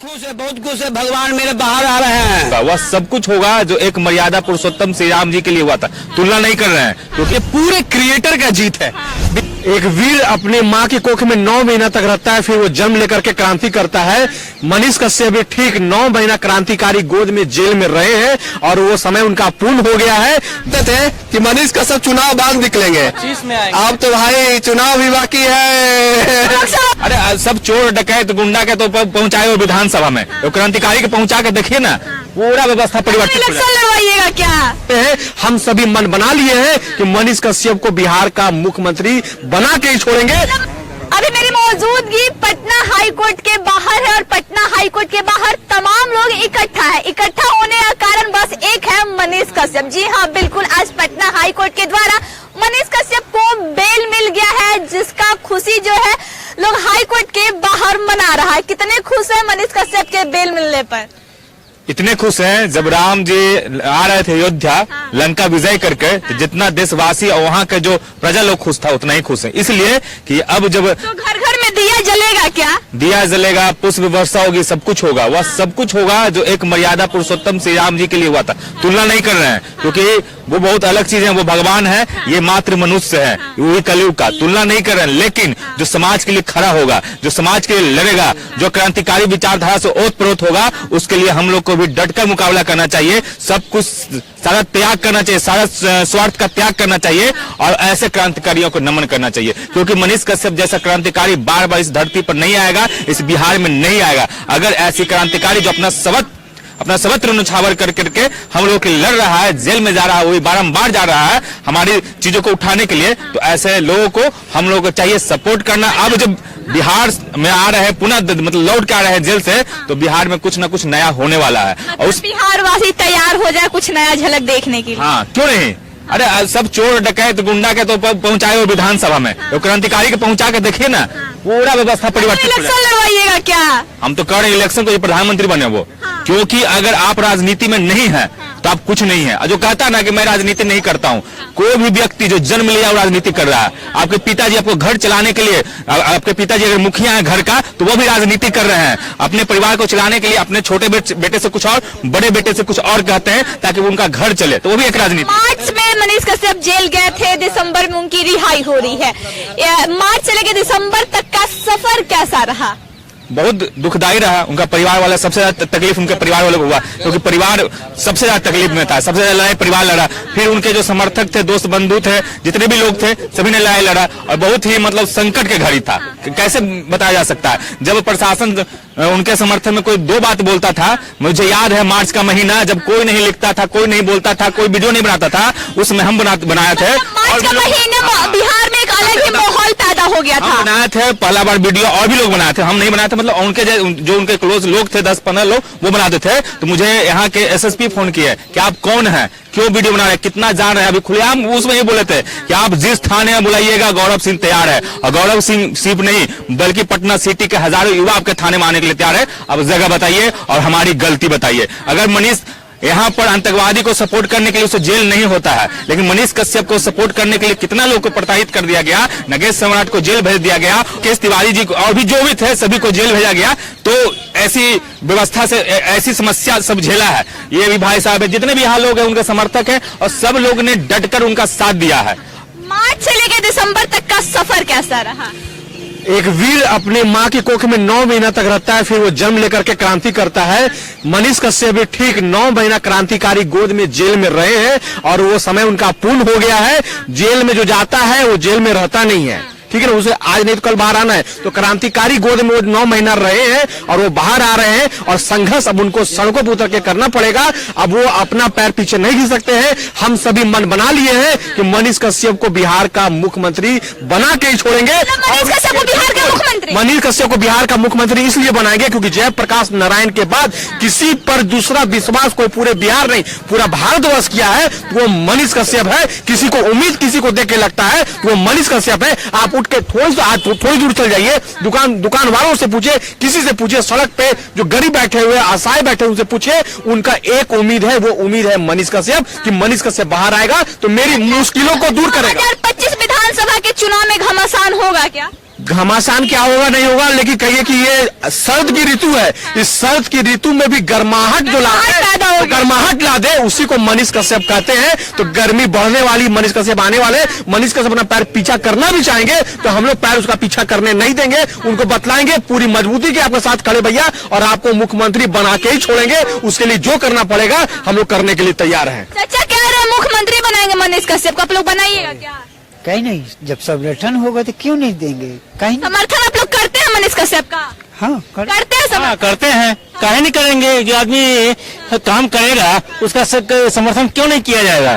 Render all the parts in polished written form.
बहुत खुश है। भगवान मेरे बाहर आ रहे हैं। वह सब कुछ होगा जो एक मर्यादा पुरुषोत्तम श्री राम जी के लिए हुआ था। तुलना नहीं कर रहे हैं क्योंकि पूरे क्रिएटर का जीत है। एक वीर अपने माँ की कोख में 9 महीना तक रहता है, फिर वो जन्म लेकर के क्रांति करता है। मनीष कश्यप भी ठीक 9 महीना क्रांतिकारी गोद में जेल में रहे हैं और वो समय उनका पूर्ण हो गया है। थे कि मनीष कश्यप चुनाव बाद निकलेंगे, अब तो भाई चुनाव भी बाकी है। अरे सब चोर डकैत गुंडा के तो पहुंचाए हो विधानसभा में, तो क्रांतिकारी के पहुंचा के देखिए ना, पूरा व्यवस्था परिवर्तित हो जाएगा। लड़वाइएगा क्या? हम सभी मन बना लिए हैं कि मनीष कश्यप को बिहार का मुख्यमंत्री बना के ही छोड़ेंगे। अभी मेरी मौजूदगी पटना हाई कोर्ट के बाहर है और पटना हाई कोर्ट के बाहर तमाम लोग इकट्ठा है। इकट्ठा होने का कारण बस एक है, मनीष कश्यप। जी हाँ, बिल्कुल, आज पटना हाई कोर्ट के द्वारा मनीष कश्यप को बेल मिल गया है, जिसका खुशी जो है लोग हाई कोर्ट के बाहर मना रहा है। कितने खुश है मनीष कश्यप के बेल मिलने पर? इतने खुश हैं, जब राम जी आ रहे थे अयोध्या लंका विजय करके, तो जितना देशवासी और वहाँ के जो प्रजा लोग खुश था उतना ही खुश है। इसलिए कि अब जब तो घर घर में दिया जलेगा क्या? दिया जलेगा, पुष्प वर्षा होगी, सब कुछ होगा। वह सब कुछ होगा जो एक मर्यादा पुरुषोत्तम श्री राम जी के लिए हुआ था। तुलना नहीं कर रहे हैं क्योंकि वो बहुत अलग चीज है। वो भगवान है, ये मात्र मनुष्य है, वही कलयुग का। तुलना नहीं कर रहे हैं, लेकिन जो समाज के लिए खड़ा होगा, जो समाज के लिए लड़ेगा, जो क्रांतिकारी विचारधारा से ओतप्रोत होगा, उसके लिए हम लोग को भी डटकर मुकाबला करना चाहिए। सब कुछ सारा त्याग करना चाहिए, सारा स्वार्थ का त्याग करना चाहिए और ऐसे क्रांतिकारियों को नमन करना चाहिए। क्योंकि मनीष कश्यप जैसा क्रांतिकारी बार बार इस धरती पर नहीं आएगा, इस बिहार में नहीं आएगा। अगर ऐसी क्रांतिकारी जो अपना सर्वत्र न्यौछावर कर करके हम लोग के लड़ रहा है, जेल में जा रहा है, वही बारंबार जा रहा है हमारी चीजों को उठाने के लिए, तो ऐसे लोगों को हम लोगों को चाहिए सपोर्ट करना। अब जब बिहार में आ रहे हैं, पुनः मतलब लौट के आ रहे हैं जेल से, तो बिहार में कुछ न कुछ नया होने वाला है और उस बिहार वासी तैयार हो जाए कुछ नया झलक देखने के लिए। हाँ, क्यों नहीं। अरे सब चोर डकैत गुंडा के तो पहुंचाए हो विधानसभा में, तो क्रांतिकारी के पहुंचा के देखिए ना, पूरा व्यवस्था परिवर्तित हो जाएगा। लड़वाइएगा क्या? हम तो कर रहे इलेक्शन को, ये प्रधानमंत्री बने वो। क्योंकि अगर आप राजनीति में नहीं है तो आप कुछ नहीं है। जो कहता ना कि मैं राजनीति नहीं करता हूँ, कोई भी व्यक्ति जो जन्म लिया वो राजनीति कर रहा है। आपके पिताजी आपको घर चलाने के लिए, आपके पिताजी अगर मुखिया है घर का, तो वो भी राजनीति कर रहे हैं। अपने परिवार को चलाने के लिए अपने छोटे बेटे से कुछ और, बड़े बेटे से कुछ और कहते हैं ताकि उनका घर चले, तो वो भी एक राजनीति। मार्च में मनीष कश्यप जेल गए थे, दिसंबर में उनकी रिहाई हो रही है। मार्च से लेकर दिसंबर तक का सफर कैसा रहा? बहुत दुखदायी रहा। उनका परिवार वाला, सबसे ज्यादा तकलीफ उनके परिवार वालों को हुआ, क्योंकि परिवार सबसे ज्यादा तकलीफ में था। सबसे ज्यादा लड़ाई परिवार लड़ा, फिर उनके जो समर्थक थे, दोस्त बंधु थे, जितने भी लोग थे, सभी ने लड़ाई लड़ा और बहुत ही मतलब संकट के घड़ी था। कैसे बताया जा सकता है, जब प्रशासन उनके समर्थन में कोई दो बात बोलता था। मुझे याद है मार्च का महीना, जब कोई नहीं लिखता था, कोई नहीं बोलता था, कोई वीडियो नहीं बनाता था, उसमें हम बनाए थे। मार्च का महीना बिहार में एक अलग ही माहौल पैदा हो गया था। बनाए थे पहला बार वीडियो, और भी लोग बनाए थे, हम नहीं बनाए थे। मतलब उनके जो उनके क्लोज लोग थे, 10-15 लोग, वो बनाते थे। तो मुझे यहाँ के एसएसपी फोन किए कि आप कौन है, क्यों वीडियो बना रहे हैं, कितना जान रहे हैं। अभी खुलेआम उसमें ये बोले थे कि आप जिस थाने में बुलाइएगा गौरव सिंह तैयार है, और गौरव सिंह सिर्फ नहीं बल्कि पटना सिटी के हजारों युवा आपके थाने में आने के लिए तैयार है। अब जगह बताइए और हमारी गलती बताइए। अगर मनीष यहाँ पर आतंकवादी को सपोर्ट करने के लिए उसे जेल नहीं होता है, लेकिन मनीष कश्यप को सपोर्ट करने के लिए कितना लोग को प्रताड़ित कर दिया गया। नगेश सम्राट को जेल भेज दिया गया, केस तिवारी जी को और भी जो भी थे सभी को जेल भेजा गया। तो ऐसी व्यवस्था से ऐसी समस्या सब झेला है। ये भी भाई साहब है, जितने भी यहाँ लोग हैं उनके समर्थक हैं और सब लोग ने डटकर उनका साथ दिया है। मार्च से लेकर दिसंबर तक का सफर कैसा रहा? एक वीर अपने माँ की कोख में 9 महीना तक रहता है, फिर वो जन्म लेकर के क्रांति करता है। मनीष कश्यप भी ठीक 9 महीना क्रांतिकारी गोद में जेल में रहे हैं और वो समय उनका पूर्ण हो गया है। जेल में जो जाता है वो जेल में रहता नहीं है, ठीक है ना। उसे आज नहीं तो कल बाहर आना है। तो क्रांतिकारी गोद में वो 9 महीना रहे हैं और वो बाहर आ रहे हैं और संघर्ष अब उनको सड़कों पर उतर के करना पड़ेगा। अब वो अपना पैर पीछे नहीं खींच सकते हैं। हम सभी मन बना लिए हैं कि मनीष कश्यप को बिहार का मुख्यमंत्री बना के ही छोड़ेंगे। मनीष कश्यप को बिहार का मुख्यमंत्री, मनीष कश्यप को बिहार का मुख्यमंत्री इसलिए बनाएंगे क्योंकि जयप्रकाश नारायण के बाद किसी पर दूसरा विश्वास कोई पूरे बिहार नहीं पूरा भारतवर्ष किया है, वो मनीष कश्यप है। किसी को उम्मीद किसी को देख के लगता है वो मनीष कश्यप है। आप के थोड़ी दूर चल जाइए, दुकान वालों से पूछे, किसी से पूछे, सड़क पे जो गरीब बैठे हुए असहाय बैठे उनसे पूछे, उनका एक उम्मीद है, वो उम्मीद है मनीष कश्यप कि मनीष कश्यप बाहर आएगा तो मेरी मुश्किलों को दूर करेगा। 2025 विधानसभा के चुनाव में घमासान होगा क्या? घमासान क्या होगा नहीं होगा, लेकिन कहिए कि ये सर्द की ऋतु है। इस सर्द की ऋतु में भी गर्माहट जो पैदा होगी। गर्माहट ला दे, उसी को मनीष कश्यप कहते हैं। तो गर्मी बढ़ने वाली, मनीष कश्यप आने वाले, मनीष कश्यप अपना पैर पीछा करना भी चाहेंगे तो हम लोग पैर उसका पीछा करने नहीं देंगे। उनको बतलाएंगे पूरी मजबूती के आपके साथ खड़े भैया, और आपको मुख्यमंत्री बना के ही छोड़ेंगे। उसके लिए जो करना पड़ेगा हम लोग करने के लिए तैयार हैं। चाचा कह रहे हैं मुख्यमंत्री बनाएंगे मनीष कश्यप को, आप लोग बनाइएगा क्या? कहीं नहीं, जब संगठन होगा तो क्यों नहीं देंगे, कहीं नहीं। समर्थन आप लोग करते हैं मनीष कश्यप का? हाँ करते हैं समर्थन? करते हैं, काहे नहीं करेंगे। जो आदमी काम करेगा उसका समर्थन क्यों नहीं किया जाएगा?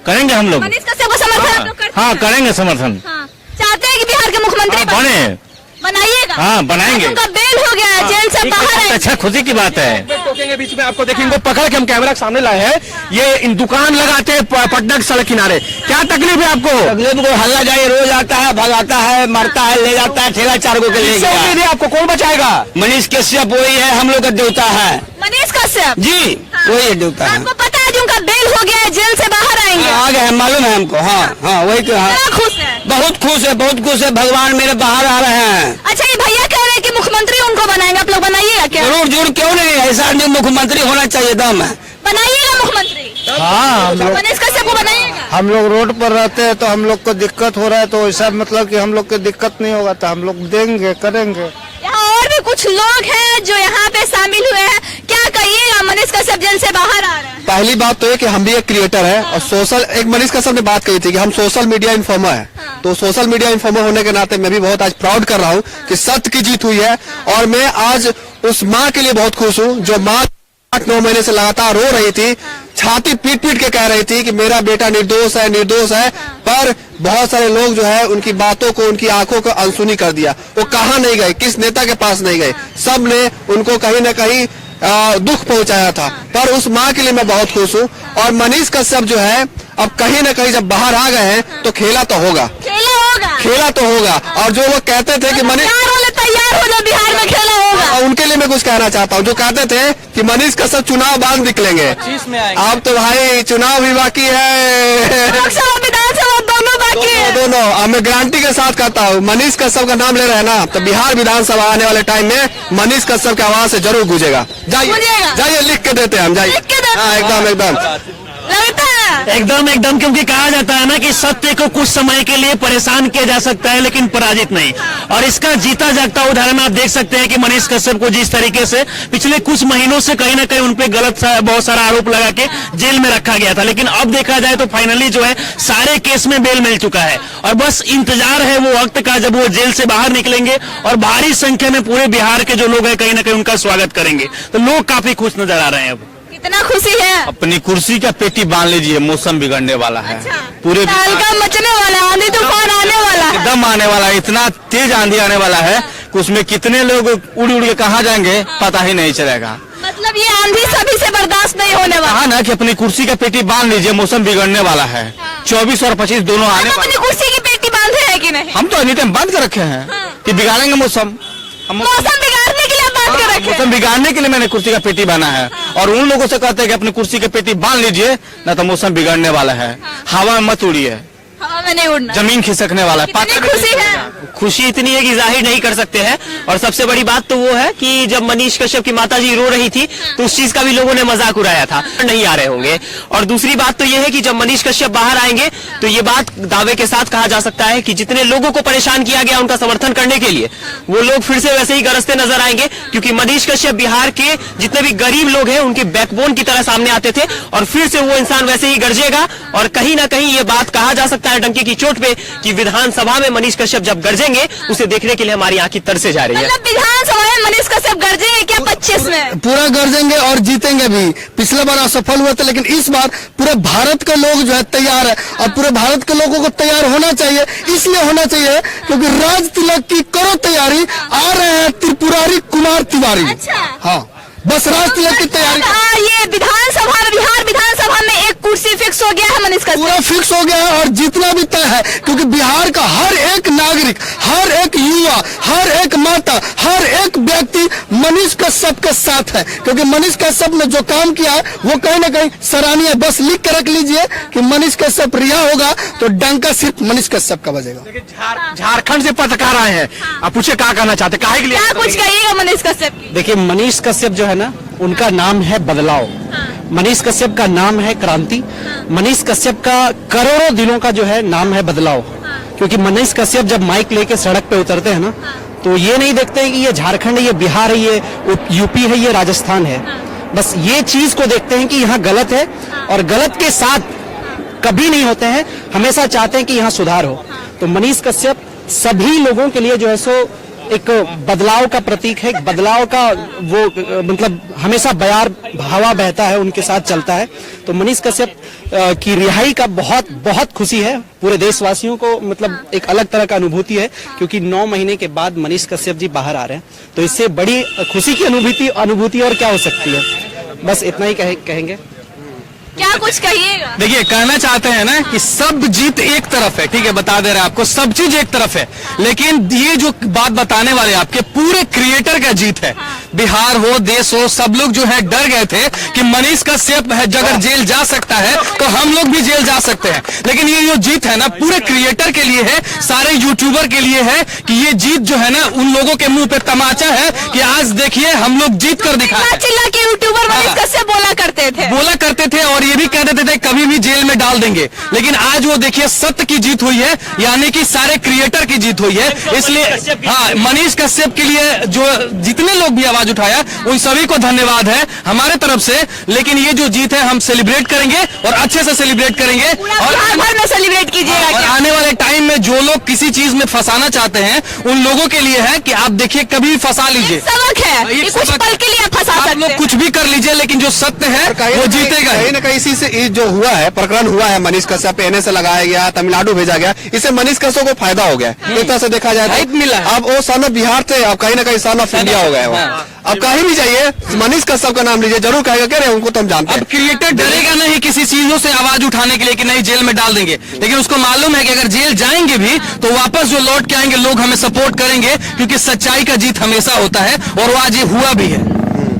करेंगे हम लोग। मनीष कश्यप को समर्थन आप लोग करते हैं? हाँ, करेंगे समर्थन। हाँ। चाहते हैं कि बिहार के मुख्यमंत्री बने, बनाइएगा? हाँ बनाएंगे। उनका बेल हो गया है, जेल से बाहर है। अच्छा, खुशी की बात है। टोकेंगे बीच में, आपको देखेंगे पकड़ के हम कैमरा के सामने लाए हैं। ये इन दुकान लगाते हैं पटना के सड़क किनारे। क्या तकलीफ है आपको? तकलीफ को हल्ला जाए, रोज आता है, भगाता है, मारता है, ले जाता है, ठेला 4 को ले गया। आपको कौन बचाएगा? मनीष कश्यप वही है, हम लोग का देवता है मनीष कश्यप जी, वही है देवता है। आपको पता है जो उनका बेल हो गया है, जेल से बाहर आएंगे? आ गए, मालूम है हमको। हाँ हाँ, वही तो है। कितना खुश है? बहुत खुश है, बहुत खुश है। भगवान मेरे बाहर आ रहे हैं। अच्छा, ये भैया कह रहे हैं कि मुख्यमंत्री उनको बनाएंगे, आप लोग बनाइएगा क्या? जरूर जरूर, क्यों नहीं। ऐसा आदमी मुख्यमंत्री होना चाहिए, दम है। बनाइएगा मुख्यमंत्री? हाँ, हम लोग मनीष कश्यप को बनाइएगा? हम लोग रोड पर रहते हैं तो हम लोग को दिक्कत हो रहा है, तो ऐसा मतलब कि हम लोग को दिक्कत नहीं होगा तो हम लोग देंगे, करेंगे। यहाँ और भी कुछ लोग हैं जो यहाँ पे शामिल हुए हैं, क्या कहिएगा? मनीष कश्यप जेल से बाहर आ रहे हैं। पहली बात तो ये कि हम भी एक क्रिएटर है और सोशल, एक मनीष कश्यप ने बात कही थी कि हम सोशल मीडिया इन्फॉर्मर है। तो सोशल मीडिया इन्फॉर्मर होने के नाते मैं भी बहुत आज प्राउड कर रहा हूँ कि सत्य की जीत हुई है। और मैं आज उस माँ के लिए बहुत खुश हूँ जो माँ 8-9 महीने से लगातार रो रही थी, छाती पीट पीट के कह रही थी कि मेरा बेटा निर्दोष है, निर्दोष है। पर बहुत सारे लोग जो है उनकी बातों को, उनकी आंखों को अनसुनी कर दिया। वो कहाँ नहीं गए, किस नेता के पास नहीं गए, सब ने उनको कहीं न कहीं दुख पहुंचाया था। पर उस माँ के लिए मैं बहुत खुश हूँ। और मनीष कश्यप जो है अब कहीं न कहीं जब बाहर आ गए हैं तो खेला तो होगा, खेला तो होगा। और जो लोग कहते थे कि मनीष तैयार हो जाओ, बिहार में खेला होगा, और उनके लिए मैं कुछ कहना चाहता हूँ। जो कहते थे कि मनीष कश्यप चुनाव बाद निकलेंगे, अब तो भाई चुनाव भी बाकी है, लोकसभा विधानसभा दोनों बाकी है। दोनों। अब मैं गारंटी के साथ कहता हूँ, मनीष कश्यप का नाम ले रहे हैं ना, तो बिहार विधानसभा आने वाले टाइम में मनीष कश्यप की आवाज से जरूर गूंजेगा। जाइए लिख के देते हैं हम, जाइए। हाँ, एकदम एकदम लगता है एकदम, क्योंकि कहा जाता है ना कि सत्य को कुछ समय के लिए परेशान किया जा सकता है लेकिन पराजित नहीं। और इसका जीता जागता उदाहरण आप देख सकते हैं कि मनीष कश्यप को जिस तरीके से पिछले कुछ महीनों से कहीं ना कहीं उनपे गलत बहुत सारा आरोप लगा के जेल में रखा गया था, लेकिन अब देखा जाए तो फाइनली जो है सारे केस में बेल मिल चुका है। और बस इंतजार है वो वक्त का जब वो जेल से बाहर निकलेंगे और भारी संख्या में पूरे बिहार के जो लोग हैं कहीं ना कहीं उनका स्वागत करेंगे। तो लोग काफी खुश नजर आ रहे हैं। अब कितना खुशी है? अपनी कुर्सी का पेटी बांध लीजिए, मौसम बिगड़ने वाला है। पूरे हल्का मचने वाला है, आंधी तूफान आने वाला है, एकदम आने वाला है। इतना तेज आंधी आने वाला है कि उसमें कितने लोग उड़ उड़ के कहाँ जाएंगे पता ही नहीं चलेगा। मतलब ये आंधी सभी से बर्दाश्त नहीं होने वाला। कहा ना कि अपनी कुर्सी का पेटी बांध लीजिए, मौसम बिगड़ने वाला है। 24 और 25 दोनों आने आप अपनी कुर्सी की पेटी बांधे है कि नहीं? हम तो एनी टाइम बंद कर रखे हैं कि बिगाड़ेंगे मौसम। मौसम बिगाड़ने के लिए बांध के रखे? मौसम बिगाड़ने के लिए मैंने कुर्सी का पेटी बांधा है। और उन लोगों से कहते हैं कि अपनी कुर्सी की पेटी बांध लीजिए, ना तो मौसम बिगड़ने वाला है। हवा में मत उड़िए, हवा में नहीं उड़ना, जमीन खिसकने वाला है। कितनी खुशी है? खुशी इतनी है कि जाहिर नहीं कर सकते हैं। और सबसे बड़ी बात तो वो है कि जब मनीष कश्यप की माताजी रो रही थी तो उस चीज का भी लोगों ने मजाक उड़ाया था, नहीं आ रहे होंगे। और दूसरी बात तो ये है कि जब मनीष कश्यप बाहर आएंगे तो ये बात दावे के साथ कहा जा सकता है कि जितने लोगों को परेशान किया गया उनका समर्थन करने के लिए, वो लोग फिर से वैसे ही गरजते नजर आएंगे। क्योंकि मनीष कश्यप बिहार के जितने भी गरीब लोग हैं उनके बैकबोन की तरह सामने आते थे, और फिर से वो इंसान वैसे ही गरजेगा। और कहीं ना कहीं ये बात कहा जा सकता है डंके की चोट पे कि विधानसभा में मनीष कश्यप जब गरजेंगे उसे देखने के लिए हमारी आंखें तरसे जा रही है। मतलब विधानसभा में मनीष कश्यप गरजेंगे क्या 25 में? पूरा गरजेंगे और जीतेंगे भी। पिछले बार असफल हुए थे, लेकिन इस बार पूरे भारत के लोग जो है तैयार है। और पूरे भारत के लोगों को तैयार होना चाहिए, इसलिए होना चाहिए क्योंकि राज तिलक की करो तैयारी, आ रहे हैं त्रिपुरारी कुमार तिवारी। अच्छा। हाँ, बस राष्ट्रपति की तैयारी। ये बिहार विधानसभा में एक कुर्सी फिक्स हो गया है मनीष कश्यप। पूरा फिक्स हो गया है और जितना भी तय है, क्योंकि बिहार का हर एक नागरिक, हर एक युवा, हर एक माता, हर एक व्यक्ति मनीष कश्यप के साथ है, क्योंकि मनीष कश्यप ने जो काम किया है वो कहीं ना कहीं सराहनीय। बस लिख के रख लीजिए कि मनीष कश्यप रिहा होगा तो डंका सिर्फ मनीष कश्यप का बजेगा। झारखंड से पत्रकार आए हैं, आप पूछे क्या कहना चाहते, काहे के लिए? क्या कुछ कहिएगा मनीष कश्यप की? देखिए, मनीष कश्यप जो है ना, उनका नाम है बदलाव। मनीष कश्यप का नाम है क्रांति। मनीष कश्यप का करोड़ों दिलों का जो है नाम है बदलाव। क्योंकि मनीष कश्यप जब माइक लेके सड़क पे उतरते हैं ना, तो ये नहीं देखते हैं कि ये झारखंड है, ये बिहार है, ये यूपी है, ये राजस्थान है। बस ये चीज को देखते हैं कि यहाँ गलत है, और गलत के साथ कभी नहीं होते हैं, हमेशा चाहते हैं कि यहाँ सुधार हो। तो मनीष कश्यप सभी लोगों के लिए जो है सो एक बदलाव का प्रतीक है, बदलाव का वो मतलब हमेशा बयार हवा बहता है, उनके साथ चलता है। तो मनीष कश्यप की रिहाई का बहुत बहुत खुशी है पूरे देशवासियों को, मतलब एक अलग तरह का अनुभूति है, क्योंकि 9 महीने के बाद मनीष कश्यप जी बाहर आ रहे हैं। तो इससे बड़ी खुशी की अनुभूति और क्या हो सकती है। बस इतना ही कहेंगे। क्या कुछ कहिएगा? देखिए, कहना चाहते हैं ना कि सब जीत एक तरफ है, ठीक है, बता दे रहे हैं आपको, सब चीज एक तरफ है, लेकिन ये जो बात बताने वाले आपके पूरे क्रिएटर का जीत है। बिहार हो, देश हो, सब लोग जो है डर गए थे कि मनीष कश्यप है अगर जेल जा सकता है तो हम लोग भी जेल जा सकते हैं, लेकिन ये जो जीत है ना पूरे क्रिएटर के लिए है, सारे यूट्यूबर के लिए है, कि ये जीत जो है ना उन लोगों के मुंह पे तमाचा है कि आज देखिए हम लोग जीत कर दिखाए। चिल्ला के यूट्यूबर मनीष कश्यप बोला करते थे और ये भी कह देते थे कभी भी जेल में डाल देंगे, लेकिन आज वो देखिए सत्य की जीत हुई है, यानी कि सारे क्रिएटर की जीत हुई है। इसलिए हाँ, मनीष कश्यप के लिए जो जितने लोग भी आवाज उठाया उन सभी को धन्यवाद है हमारे तरफ से। लेकिन ये जो जीत है हम सेलिब्रेट करेंगे और अच्छे से सेलिब्रेट करेंगे, और सेलिब्रेट कीजिएगा। और आने वाले टाइम में जो लोग किसी चीज में फंसाना चाहते हैं उन लोगों के लिए है कि आप देखिए कभी भी फंसा लीजिए, सबक है, ये कुछ पल के लिए फंसा सकते हैं। आप लोग कुछ भी कर लीजिए, लेकिन जो सत्य है वो जीतेगा। कहीं ना कहीं इसी से जो हुआ है, प्रकरण हुआ है, मनीष कश्यप एनए से लगाया गया, तमिलनाडु भेजा गया, इससे मनीष कश्यप को फायदा हो गया एक तरह से देखा जाए तो मिला। अब वो सन ऑफ बिहार थे, अब कहीं ना कहीं सन ऑफ इंडिया हो गए। अब कहीं भी जाइए मनीष कश्यप का नाम लीजिए, जरूर कहेगा कह रहे उनको तो हम जानते हैं। अब क्रिएटर डरेगा नहीं किसी चीजों से आवाज उठाने के लिए कि नहीं जेल में डाल देंगे, लेकिन उसको मालूम है कि अगर जेल जाएंगे भी तो वापस जो लौट के आएंगे लोग हमें सपोर्ट करेंगे, क्योंकि सच्चाई का जीत हमेशा होता है, और वो आज ये हुआ भी है।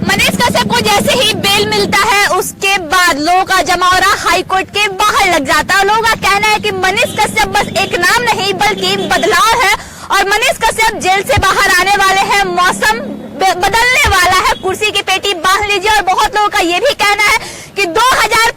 मनीष कश्यप को जैसे ही बेल मिलता है उसके बाद लोगों का जमावड़ा हाईकोर्ट के बाहर लग जाता है। लोगों का कहना है कि मनीष कश्यप बस एक नाम नहीं बल्कि बदलाव है, और मनीष कश्यप जेल से बाहर आने वाले हैं। मौसम बदलने वाला है, कुर्सी की पेटी बांध लीजिए। और बहुत लोगों का ये भी कहना है कि 2000